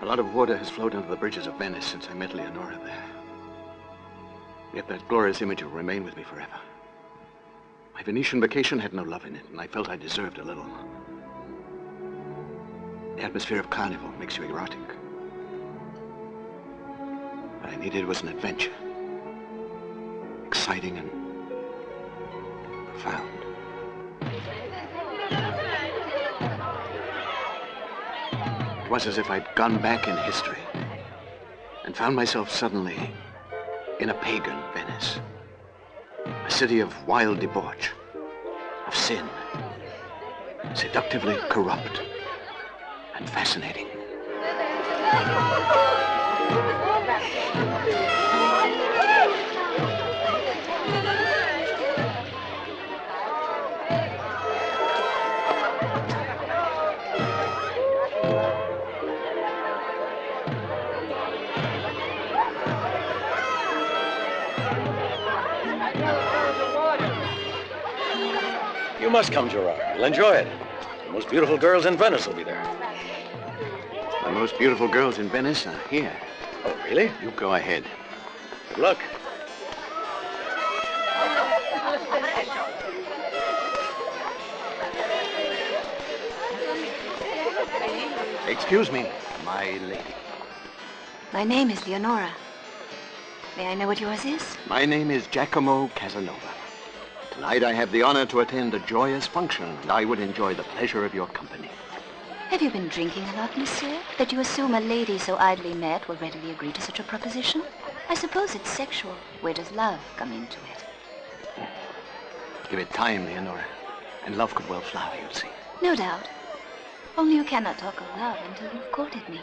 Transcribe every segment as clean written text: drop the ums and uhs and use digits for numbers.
lot of water has flowed under the bridges of Venice since I met Leonora there. Yet that glorious image will remain with me forever. My Venetian vacation had no love in it, and I felt I deserved a little. The atmosphere of Carnival makes you erotic. What I needed was an adventure. Exciting and profound. It was as if I'd gone back in history and found myself suddenly in a pagan Venice. A city of wild debauch, of sin, seductively corrupt and fascinating. You must come, Gerard. You'll enjoy it. The most beautiful girls in Venice will be there. The most beautiful girls in Venice are here. Oh, really? You go ahead. Good luck. Excuse me, my lady. My name is Leonora. May I know what yours is? My name is Giacomo Casanova. Tonight I have the honor to attend a joyous function, and I would enjoy the pleasure of your company. Have you been drinking a lot, monsieur, that you assume a lady so idly met will readily agree to such a proposition? I suppose it's sexual. Where does love come into it? Give it time, Leonora, and love could well flower, you'll see. No doubt. Only you cannot talk of love until you've courted me.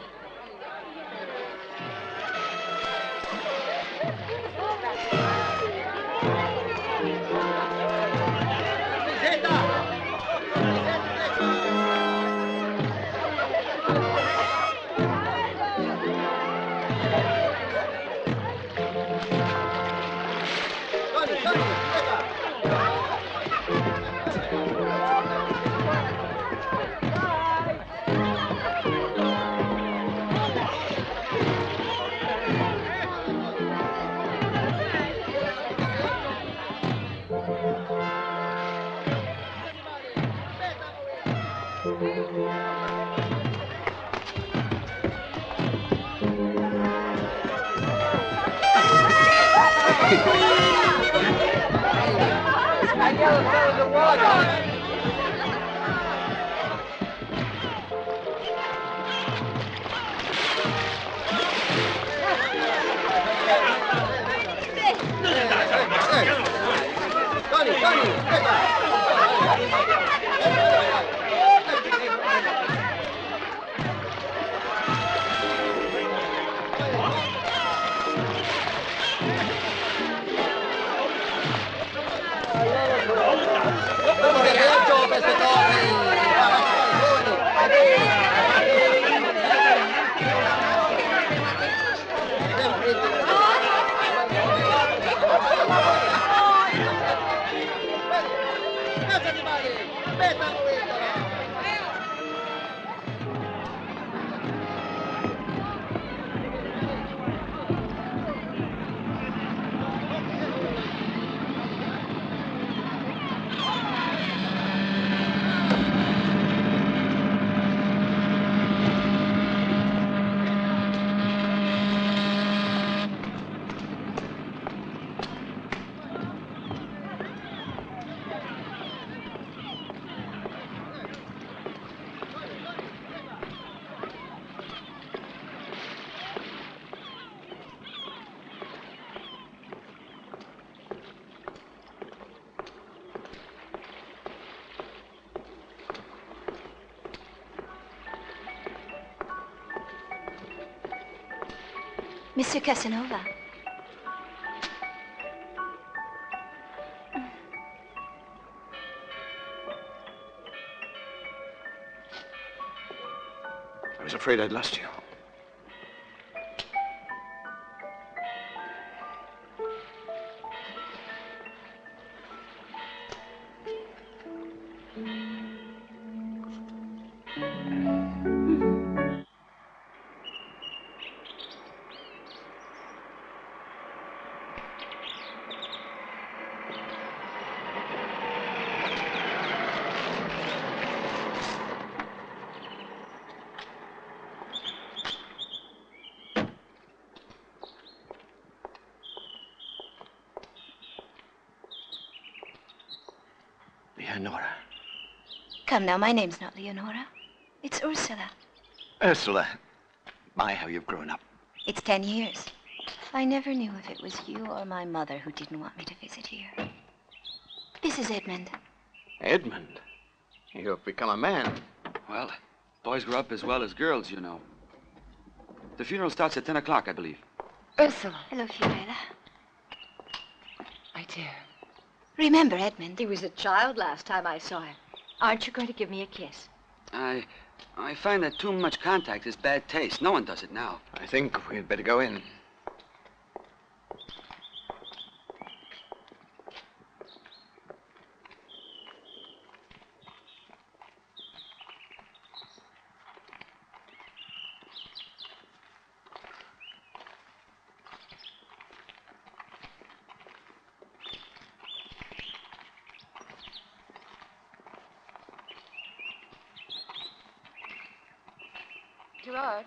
Monsieur Casanova. I was afraid I'd lost you. Leonora. Come now, my name's not Leonora. It's Ursula. Ursula. My, how you've grown up. It's 10 years. I never knew if it was you or my mother who didn't want me to visit here. This is Edmund. Edmund? You've become a man. Well, boys grow up as well as girls, you know. The funeral starts at 10 o'clock, I believe. Ursula. Hello, Fiorella. My dear. Remember Edmund? He was a child last time I saw him. Aren't you going to give me a kiss? I find that too much contact is bad taste. No one does it now. I think we'd better go in. Gerard.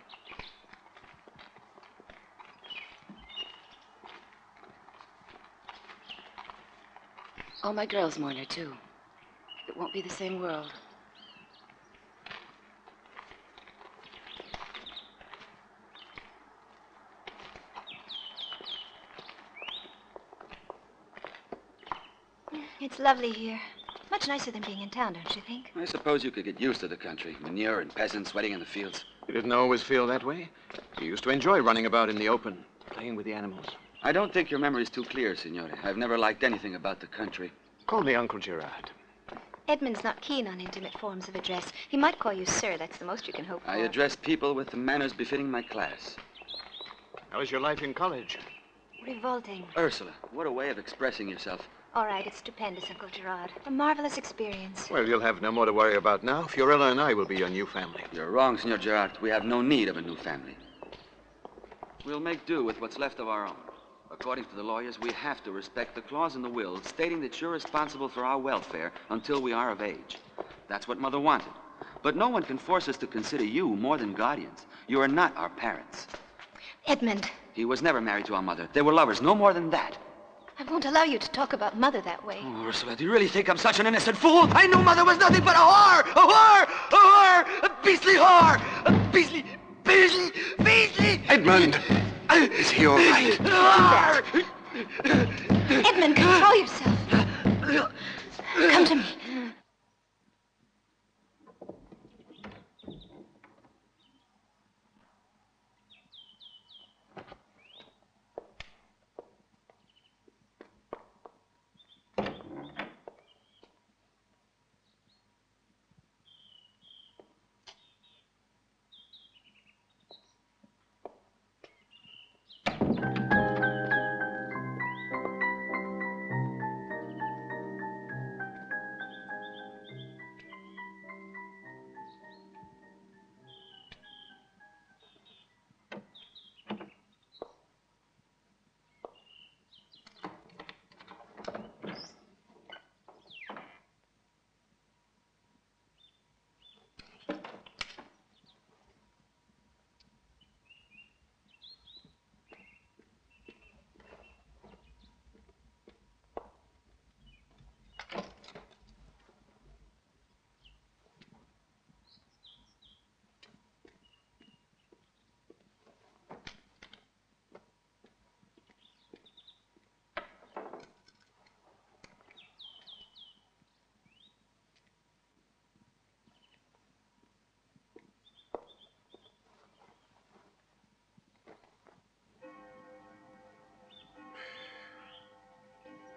All my girls mourn her, too. It won't be the same world. It's lovely here. Much nicer than being in town, don't you think? I suppose you could get used to the country. Manure and peasants sweating in the fields. You didn't always feel that way? You used to enjoy running about in the open, playing with the animals. I don't think your memory's too clear, Signore. I've never liked anything about the country. Call me Uncle Gerard. Edmund's not keen on intimate forms of address. He might call you sir. That's the most you can hope for. I address people with the manners befitting my class. How was your life in college? Revolting. Ursula, what a way of expressing yourself. All right, it's stupendous, Uncle Gerard. A marvelous experience. Well, you'll have no more to worry about now. Fiorella and I will be your new family. You're wrong, Signor Gerard. We have no need of a new family. We'll make do with what's left of our own. According to the lawyers, we have to respect the clause in the will stating that you're responsible for our welfare until we are of age. That's what Mother wanted. But no one can force us to consider you more than guardians. You are not our parents. Edmund. He was never married to our mother. They were lovers, no more than that. I won't allow you to talk about Mother that way. Oh, Ursula, do you really think I'm such an innocent fool? I knew Mother was nothing but a whore! A whore! A whore! A beastly whore! A beastly... Edmund! Is he all right? Edmund, control yourself. Come to me.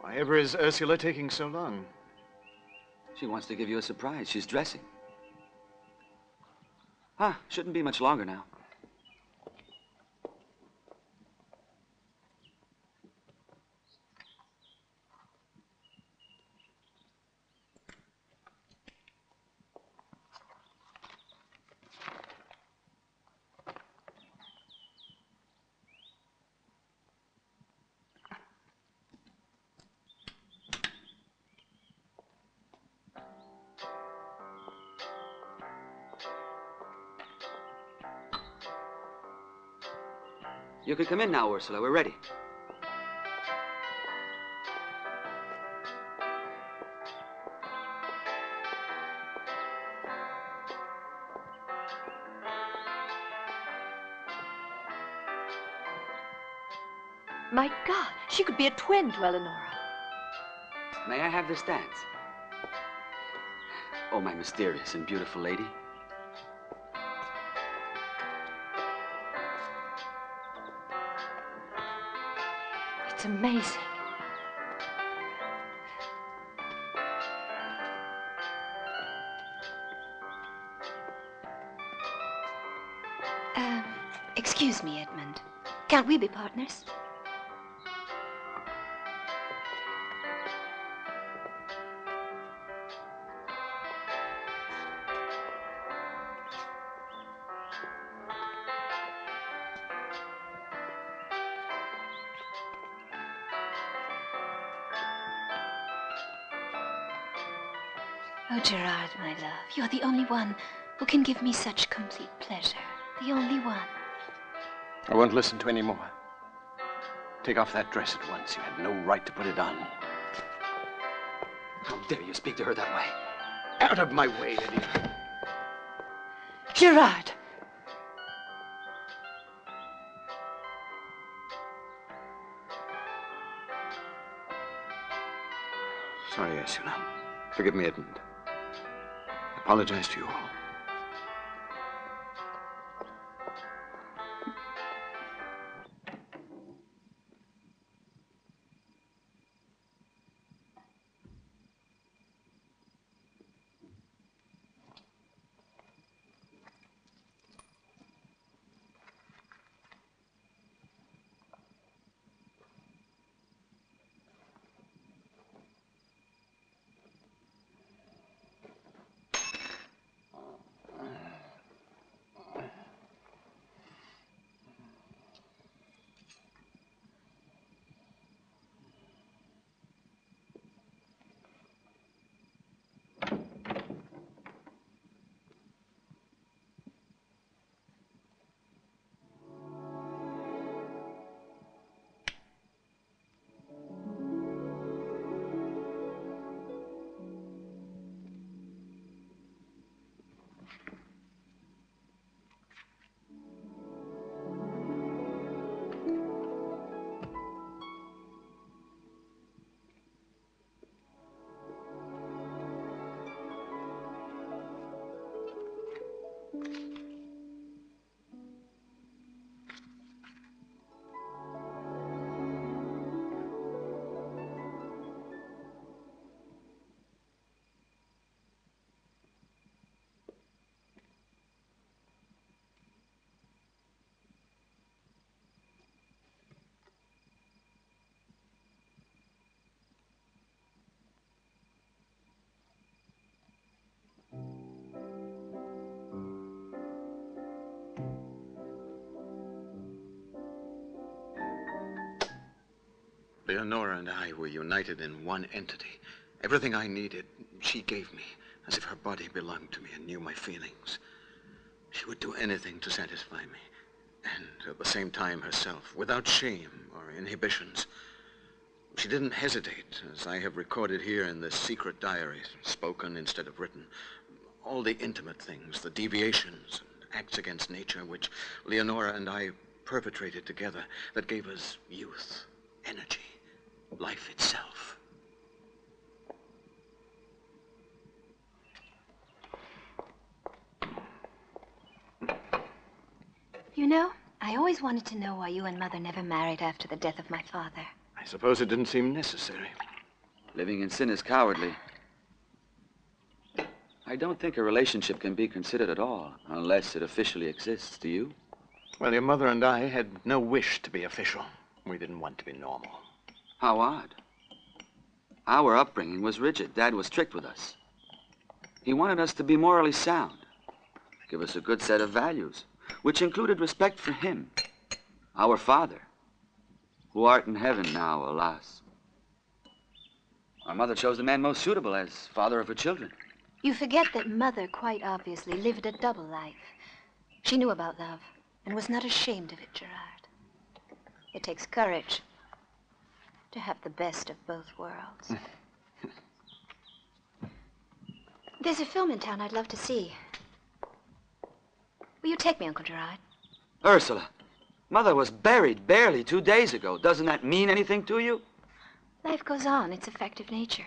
Why ever is Ursula taking so long? She wants to give you a surprise. She's dressing. Shouldn't be much longer now. You can come in now, Ursula. We're ready. My God, she could be a twin to Eleonora. May I have this dance? Oh, my mysterious and beautiful lady. It's amazing. Excuse me, Edmund. Can't we be partners? Oh, Gerard, my love, you're the only one who can give me such complete pleasure. The only one. I won't listen to any more. Take off that dress at once. You had no right to put it on. How dare you speak to her that way? Out of my way, Lydia. Gerard! Sorry, Ursula. Forgive me, Edmund. I apologize to you all. Leonora and I were united in one entity. Everything I needed, she gave me, as if her body belonged to me and knew my feelings. She would do anything to satisfy me, and at the same time herself, without shame or inhibitions. She didn't hesitate, as I have recorded here in this secret diary, spoken instead of written. All the intimate things, the deviations and acts against nature which Leonora and I perpetrated together, that gave us youth, energy, life itself. You know, I always wanted to know why you and Mother never married after the death of my father. I suppose it didn't seem necessary. Living in sin is cowardly. I don't think a relationship can be considered at all unless it officially exists. Do you? Well, your mother and I had no wish to be official. We didn't want to be normal. How odd. Our upbringing was rigid. Dad was strict with us. He wanted us to be morally sound, give us a good set of values, which included respect for him, our Father, who art in heaven now, alas. Our mother chose the man most suitable as father of her children. You forget that Mother quite obviously lived a double life. She knew about love and was not ashamed of it, Gerard. It takes courage to have the best of both worlds. There's a film in town I'd love to see. Will you take me, Uncle Gerard? Ursula, Mother was buried barely 2 days ago. Doesn't that mean anything to you? Life goes on. It's a fact of nature.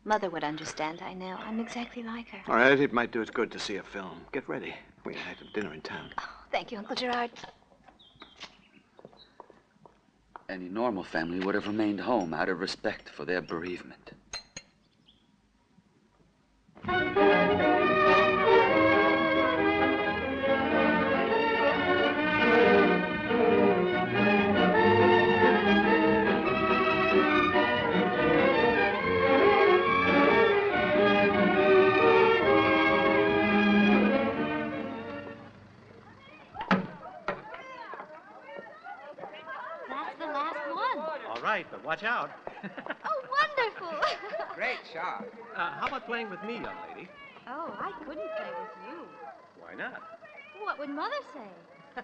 Mother would understand, I know. I'm exactly like her. All right, it might do us good to see a film. Get ready. We had dinner in town. Oh, thank you, Uncle Gerard. Any normal family would have remained home out of respect for their bereavement. But watch out. Oh, wonderful. Great shot. How about playing with me, young lady? Oh, I couldn't play with you. Why not? What would Mother say?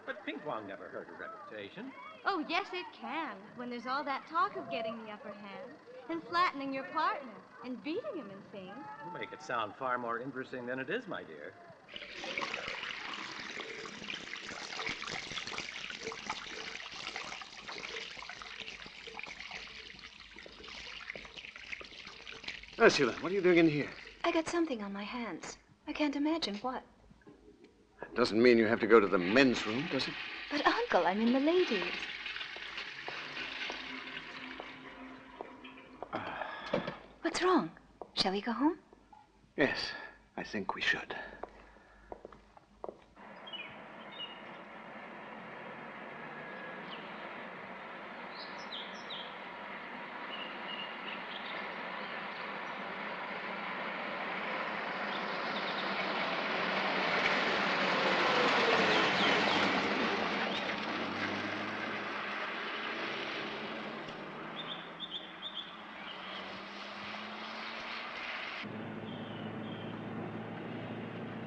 But ping-pong never hurt a reputation. Oh, yes, it can. When there's all that talk of getting the upper hand and flattening your partner and beating him and things. You make it sound far more interesting than it is, my dear. Ursula, what are you doing in here? I got something on my hands. I can't imagine what. That doesn't mean you have to go to the men's room, does it? But, Uncle, I'm in the ladies. What's wrong? Shall we go home? Yes, I think we should.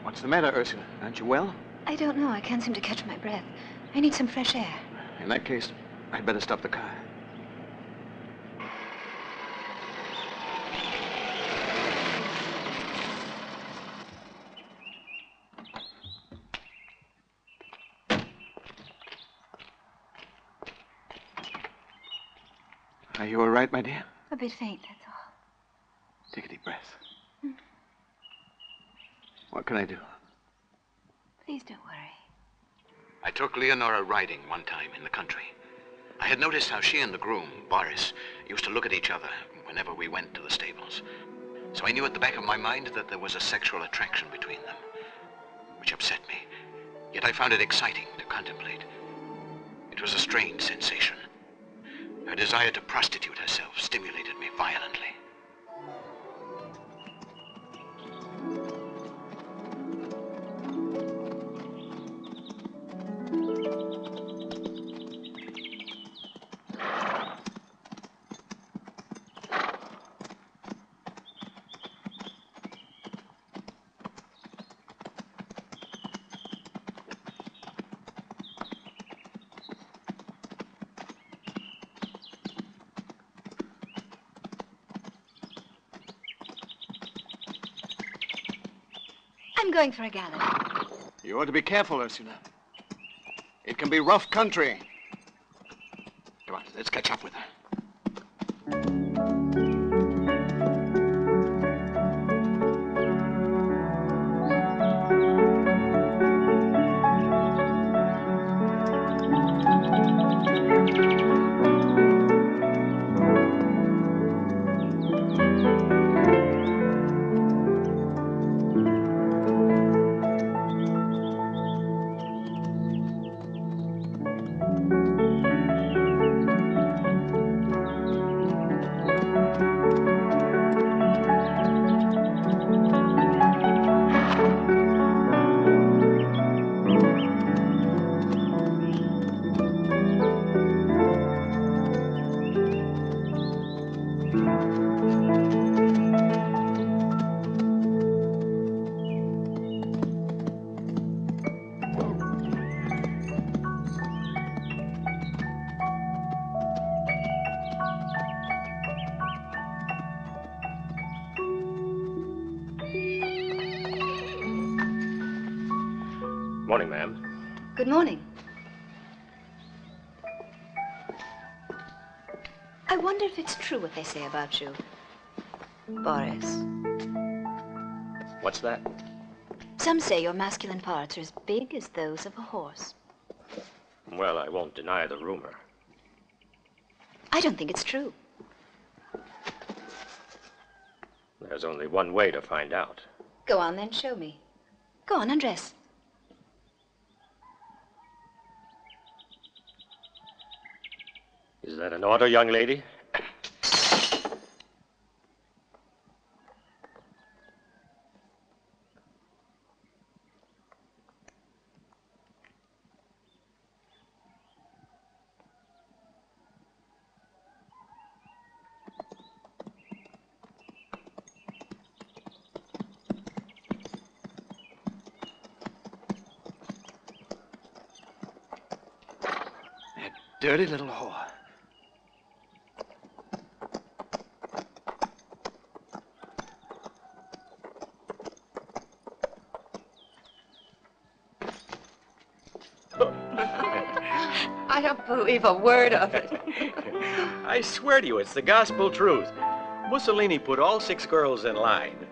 What's the matter, Ursula? Aren't you well? I don't know. I can't seem to catch my breath. I need some fresh air. In that case, I'd better stop the car. Are you all right, my dear? A bit faint, that's all. Take a deep breath. What can I do? Please don't worry. I took Leonora riding one time in the country. I had noticed how she and the groom, Boris, used to look at each other whenever we went to the stables. So I knew at the back of my mind that there was a sexual attraction between them, which upset me. Yet I found it exciting to contemplate. It was a strange sensation. Her desire to prostitute herself stimulated me violently. I'm going for a gallop. You ought to be careful, Ursula. It can be rough country. Come on, let's catch up with her. Good morning. if it's true what they say about you, Boris. What's that? Some say your masculine parts are as big as those of a horse. Well, I won't deny the rumor. I don't think it's true. There's only one way to find out. Go on then, show me. Go on, undress. Is that an order, young lady? Dirty little whore. I don't believe a word of it. I swear to you, it's the gospel truth. Mussolini put all 6 girls in line.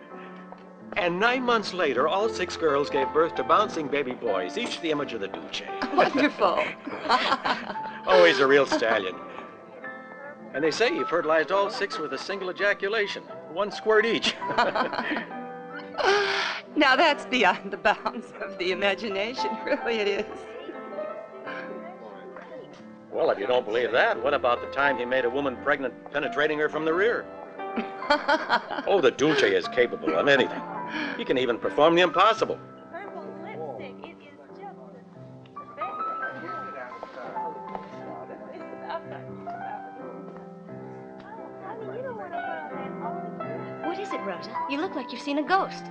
And 9 months later, all 6 girls gave birth to bouncing baby boys, each the image of the Duce. Wonderful. Oh, he's a real stallion. And they say he fertilized all 6 with a single ejaculation, 1 squirt each. Now that's beyond the bounds of the imagination. Really, it is. Well, if you don't believe that, what about the time he made a woman pregnant penetrating her from the rear? Oh, the Duce is capable of anything. He can even perform the impossible. Purple lipstick, it is just What is it, Rosa? You look like you've seen a ghost.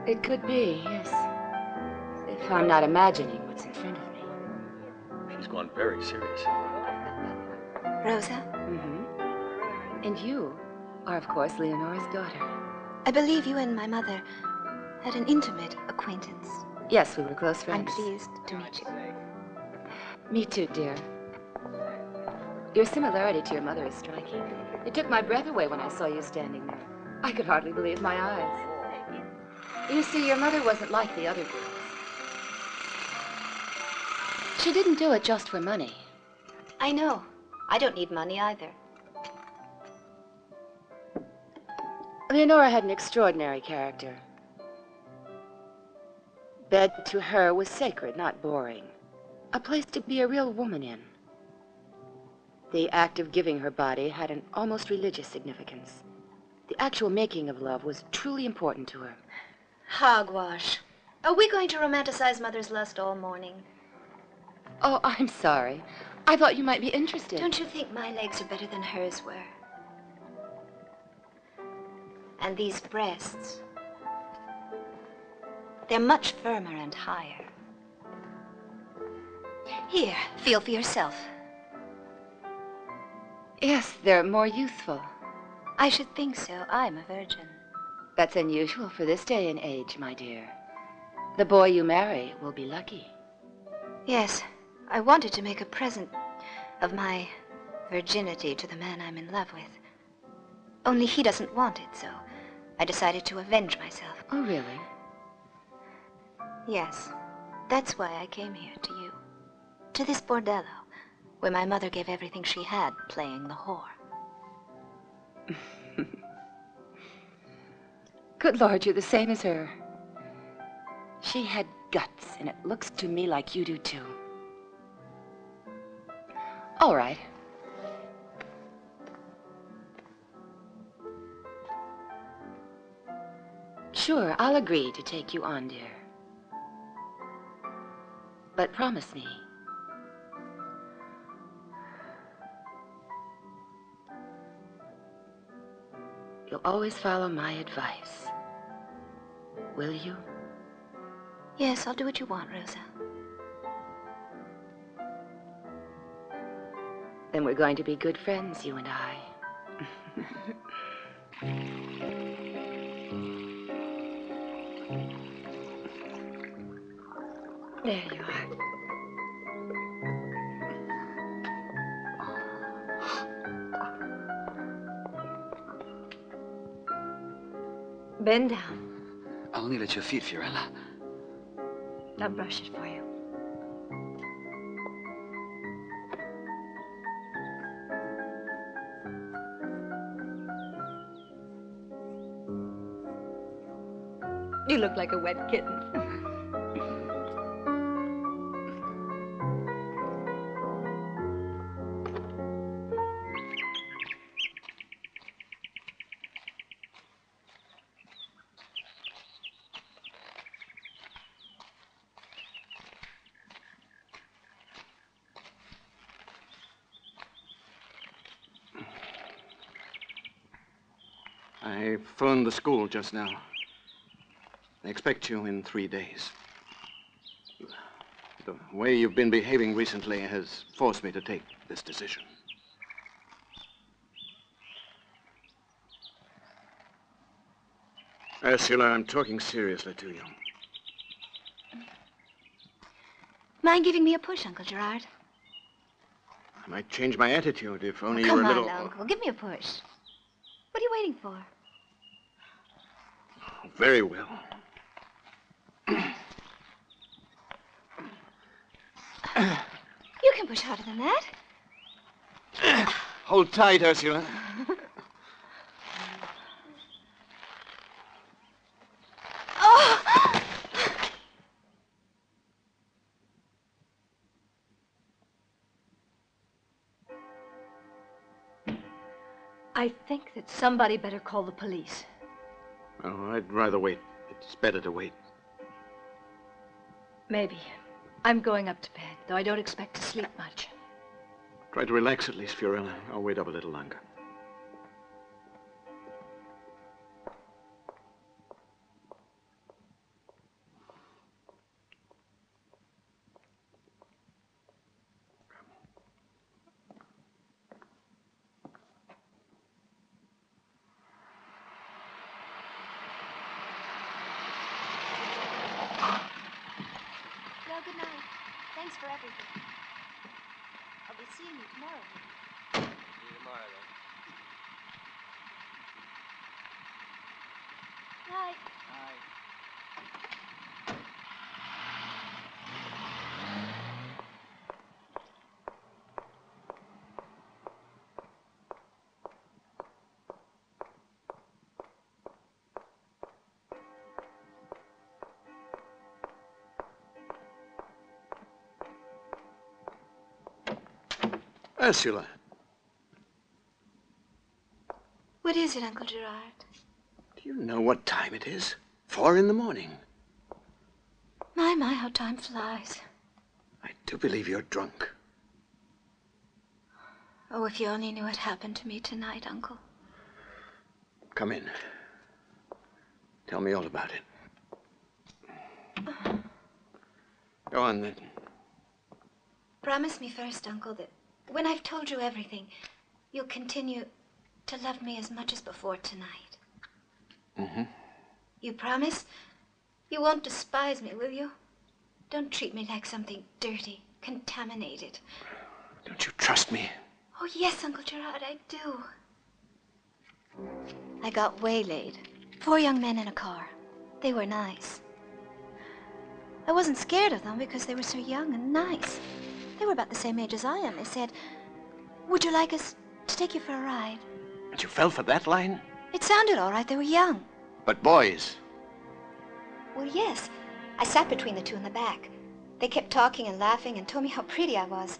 It could be, yes. If I'm not imagining what's in front of me. She's gone very serious. Rosa, Mm-hmm. And you are, of course, Leonora's daughter. I believe you and my mother had an intimate acquaintance. Yes, we were close I'm friends. pleased to meet you. Me too, dear. Your similarity to your mother is striking. It took my breath away when I saw you standing there. I could hardly believe my eyes. You see, your mother wasn't like the other girls. She didn't do it just for money. I know. I don't need money either. Leonora had an extraordinary character. Bed to her was sacred, not boring. A place to be a real woman in. The act of giving her body had an almost religious significance. The actual making of love was truly important to her. Hogwash. Are we going to romanticize Mother's lust all morning? Oh, I'm sorry. I thought you might be interested. Don't you think my legs are better than hers were? And these breasts, they're much firmer and higher. Here, feel for yourself. Yes, they're more youthful. I should think so. I'm a virgin. That's unusual for this day and age, my dear. The boy you marry will be lucky. Yes, I wanted to make a present of my virginity to the man I'm in love with. Only he doesn't want it, so I decided to avenge myself. Oh, really? Yes, that's why I came here to you. To this bordello, where my mother gave everything she had playing the whore. Good Lord, you're the same as her. She had guts, and it looks to me like you do too. All right. Sure, I'll agree to take you on, dear. But promise me. You'll always follow my advice. Will you? Yes, I'll do what you want, Rosa. Then we're going to be good friends, you and I. There you are. Bend down. I'll kneel at your feet, Fiorella. I'll brush it for you. You look like a wet kitten. I phoned the school just now. They expect you in 3 days. The way you've been behaving recently has forced me to take this decision. Ursula, I'm talking seriously to you. Mind giving me a push, Uncle Gerard? I might change my attitude if only you were a little... Come on, Uncle. Give me a push. What are you waiting for? Very well. You can push harder than that. Hold tight, Ursula. Oh! I think that somebody better call the police. Oh, I'd rather wait. It's better to wait. Maybe. I'm going up to bed, though I don't expect to sleep much. Try to relax at least, Fiorella. I'll wait up a little longer. Well, good night. Thanks for everything. I'll be seeing you tomorrow. See you tomorrow, then. Night. Ursula. What is it, Uncle Gerard? Do you know what time it is? 4 in the morning. My, how time flies. I do believe you're drunk. Oh, if you only knew what happened to me tonight, Uncle. Come in. Tell me all about it. Go on, then. Promise me first, Uncle, that when I've told you everything, you'll continue to love me as much as before tonight. Mm-hmm. You promise? You won't despise me, will you? Don't treat me like something dirty, contaminated. Don't you trust me? Oh, yes, Uncle Gerard, I do. I got waylaid. 4 young men in a car. They were nice. I wasn't scared of them because they were so young and nice. They were about the same age as I am. They said, "Would you like us to take you for a ride?" And you fell for that line? It sounded all right. They were young. But boys. Well, yes. I sat between the two in the back. They kept talking and laughing and told me how pretty I was.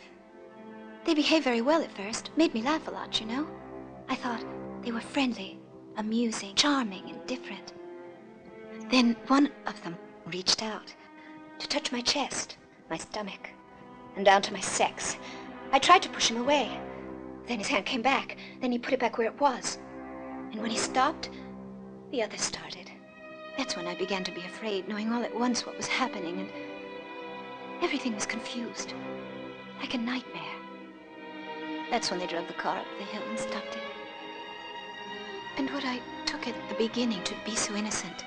They behaved very well at first. Made me laugh a lot, you know. I thought they were friendly, amusing, charming, and different. Then one of them reached out to touch my chest, my stomach, and down to my sex. I tried to push him away. Then his hand came back. Then he put it back where it was. And when he stopped, the other started. That's when I began to be afraid, knowing all at once what was happening, and everything was confused, like a nightmare. That's when they drove the car up the hill and stopped it. And what I took at the beginning to be so innocent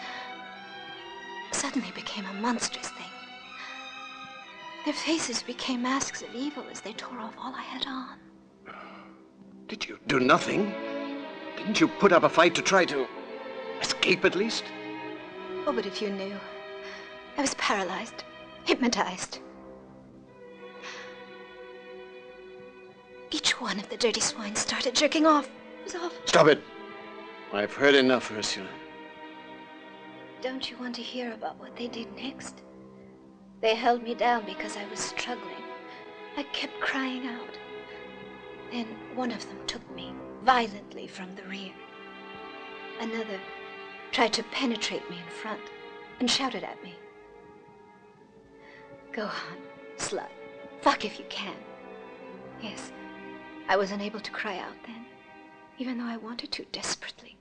suddenly became a monstrous thing. Their faces became masks of evil as they tore off all I had on. Did you do nothing? Didn't you put up a fight to try to... Escape, at least? Oh, but if you knew. I was paralyzed, hypnotized. Each one of the dirty swines started jerking off. It was awful. Stop it. I've heard enough, Ursula. Don't you want to hear about what they did next? They held me down because I was struggling. I kept crying out. Then one of them took me violently from the rear. Another tried to penetrate me in front and shouted at me. Go on, slut. Fuck if you can. Yes, I was unable to cry out then, even though I wanted to desperately.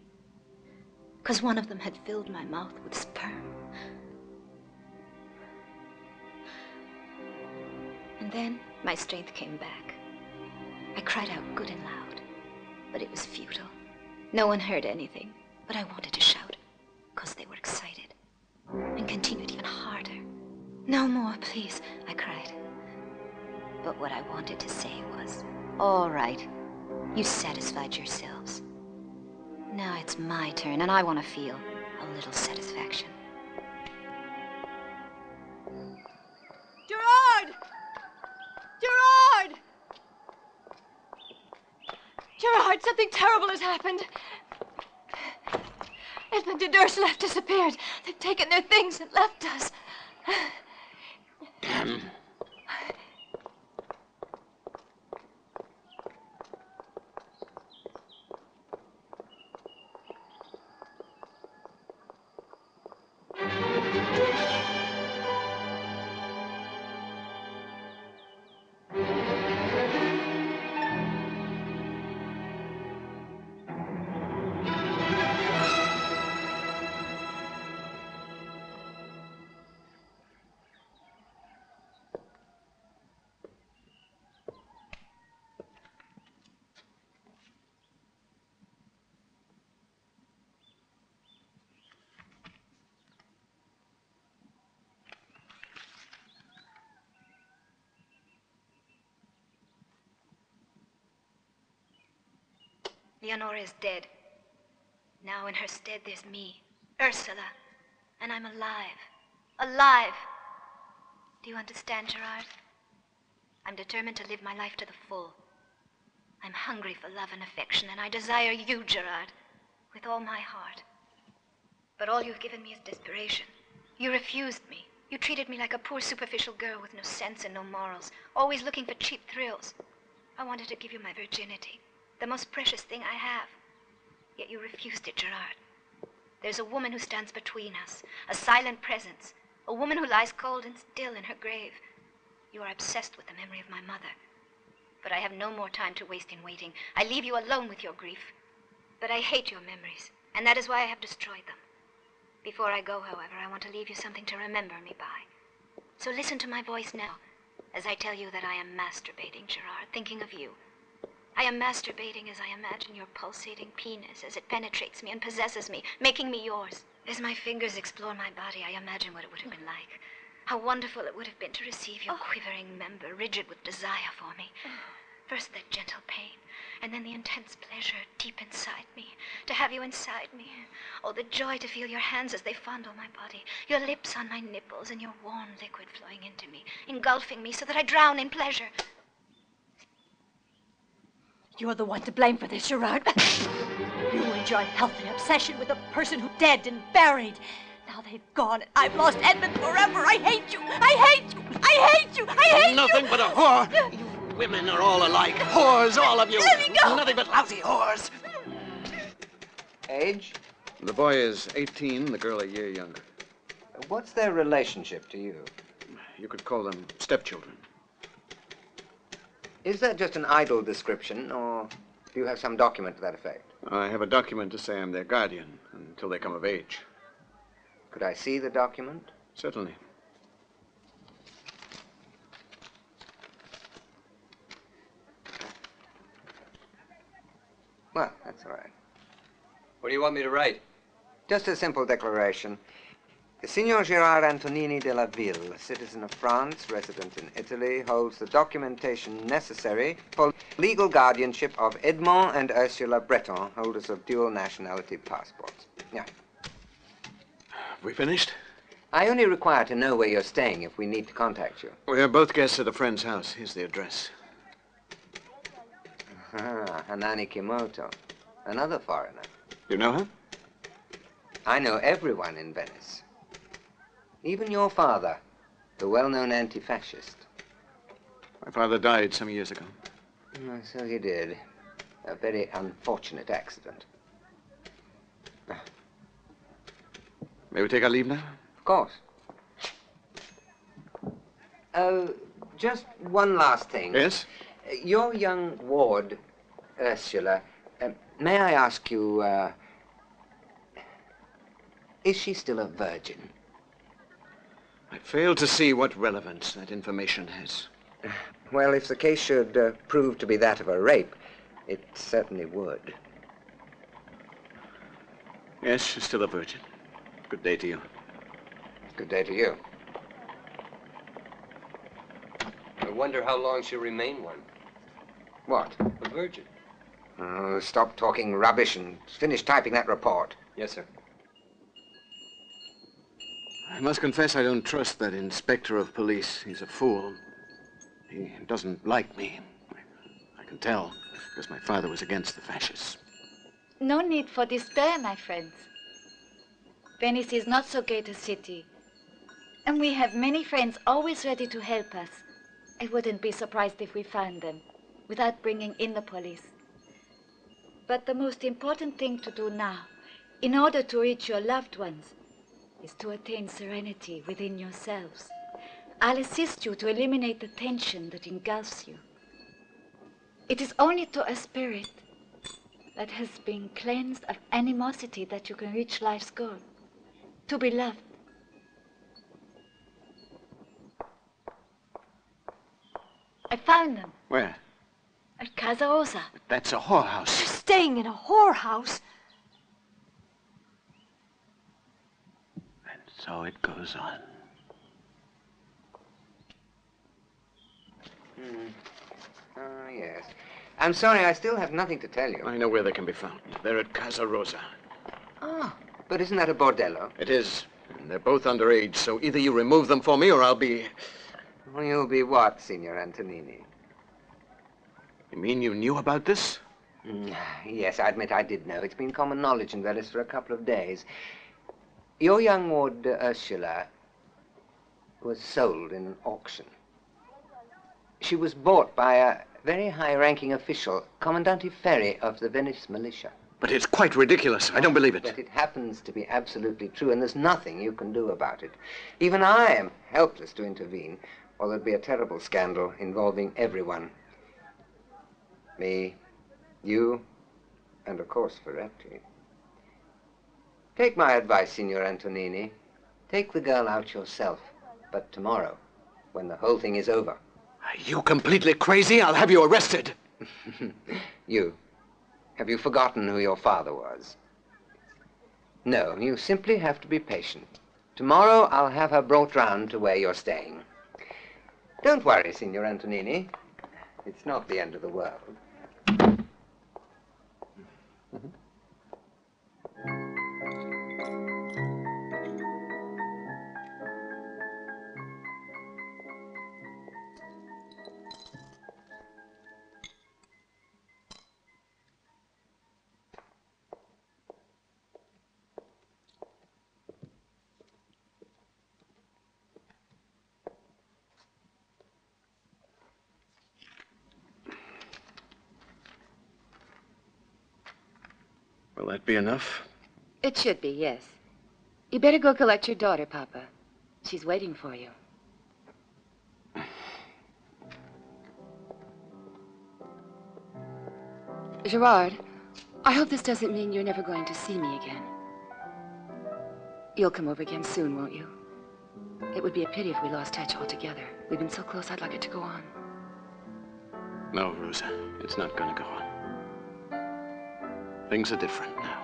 Because one of them had filled my mouth with sperm. And then my strength came back. I cried out good and loud, but it was futile. No one heard anything, but I wanted to shout, because they were excited, and continued even harder. No more, please, I cried. But what I wanted to say was, all right, you satisfied yourselves. Now it's my turn, and I want to feel a little satisfaction. Gerard! Gerard! Gerard, something terrible has happened. Edmund and Ursula have disappeared. They've taken their things and left us. Damn. Leonora is dead. Now in her stead there's me, Ursula, and I'm alive. Alive! Do you understand, Gerard? I'm determined to live my life to the full. I'm hungry for love and affection, and I desire you, Gerard, with all my heart. But all you've given me is desperation. You refused me. You treated me like a poor superficial girl with no sense and no morals, always looking for cheap thrills. I wanted to give you my virginity, the most precious thing I have. Yet you refused it, Gerard. There's a woman who stands between us, a silent presence, a woman who lies cold and still in her grave. You are obsessed with the memory of my mother. But I have no more time to waste in waiting. I leave you alone with your grief. But I hate your memories, and that is why I have destroyed them. Before I go, however, I want to leave you something to remember me by. So listen to my voice now, as I tell you that I am masturbating, Gerard, thinking of you. I am masturbating as I imagine your pulsating penis as it penetrates me and possesses me, making me yours. As my fingers explore my body, I imagine what it would have been like. How wonderful it would have been to receive your quivering member, rigid with desire for me. First that gentle pain, and then the intense pleasure deep inside me, to have you inside me. Oh, the joy to feel your hands as they fondle my body, your lips on my nipples, and your warm liquid flowing into me, engulfing me so that I drown in pleasure. You're the one to blame for this, Gerard. You and your healthy obsession with a person who dead and buried. Now they've gone, and I've lost Edmund forever. I hate you. I hate you. I hate you. I hate you. Nothing but a whore. You women are all alike. Whores, all of you. Let me go. Nothing but lousy whores. Age? The boy is 18, the girl a year younger. What's their relationship to you? You could call them stepchildren. Is that just an idle description, or do you have some document to that effect? I have a document to say I'm their guardian until they come of age. Could I see the document? Certainly. Well, that's all right. What do you want me to write? Just a simple declaration. Signor Gerard Antonini de la Ville, a citizen of France, resident in Italy, holds the documentation necessary for legal guardianship of Edmond and Ursula Bretonne, holders of dual nationality passports. Yeah, we finished? I only require to know where you're staying if we need to contact you. We are both guests at a friend's house. Here's the address. Ah, Hanani Kimoto. Another foreigner. You know her? I know everyone in Venice. Even your father, the well-known anti-fascist. My father died some years ago. Oh, so he did. A very unfortunate accident. May we take our leave now? Of course. Just one last thing. Yes? Your young ward, Ursula, may I ask you, is she still a virgin? I fail to see what relevance that information has. Well, if the case should prove to be that of a rape, it certainly would. Yes, she's still a virgin. Good day to you. Good day to you. I wonder how long she'll remain one. What? A virgin. Oh, stop talking rubbish and finish typing that report. Yes, sir. I must confess I don't trust that inspector of police. He's a fool. He doesn't like me. I can tell, because my father was against the fascists. No need for despair, my friends. Venice is not so great a city. And we have many friends always ready to help us. I wouldn't be surprised if we found them, without bringing in the police. But the most important thing to do now, in order to reach your loved ones, is to attain serenity within yourselves. I'll assist you to eliminate the tension that engulfs you. It is only to a spirit that has been cleansed of animosity that you can reach life's goal, to be loved. I found them. Where? At Casa Rosa. That's a whorehouse. You're staying in a whorehouse? And so it goes on. Oh, yes. I'm sorry, I still have nothing to tell you. I know where they can be found. They're at Casa Rosa. Oh, but isn't that a bordello? It is. And they're both underage, so either you remove them for me or I'll be... Well, you'll be what, Signor Antonini? You mean you knew about this? Yes, I admit I did know. It's been common knowledge in Venice for a couple of days. Your young ward, Ursula, was sold in an auction. She was bought by a very high-ranking official, Commandante Ferri of the Venice militia. But it's quite ridiculous. I don't believe it. But it happens to be absolutely true, and there's nothing you can do about it. Even I am helpless to intervene, or there'd be a terrible scandal involving everyone. Me, you, and of course Ferretti. Take my advice, Signor Antonini. Take the girl out yourself, but tomorrow, when the whole thing is over. Are you completely crazy? I'll have you arrested. You. Have you forgotten who your father was? No, you simply have to be patient. Tomorrow I'll have her brought round to where you're staying. Don't worry, Signor Antonini. It's not the end of the world. Will that be enough? It should be, yes. You better go collect your daughter, Papa. She's waiting for you. Gerard, I hope this doesn't mean you're never going to see me again. You'll come over again soon, won't you? It would be a pity if we lost touch altogether. We've been so close, I'd like it to go on. No, Rosa. It's not going to go on. Things are different now.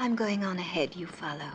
I'm going on ahead. You follow.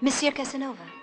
Monsieur Casanova.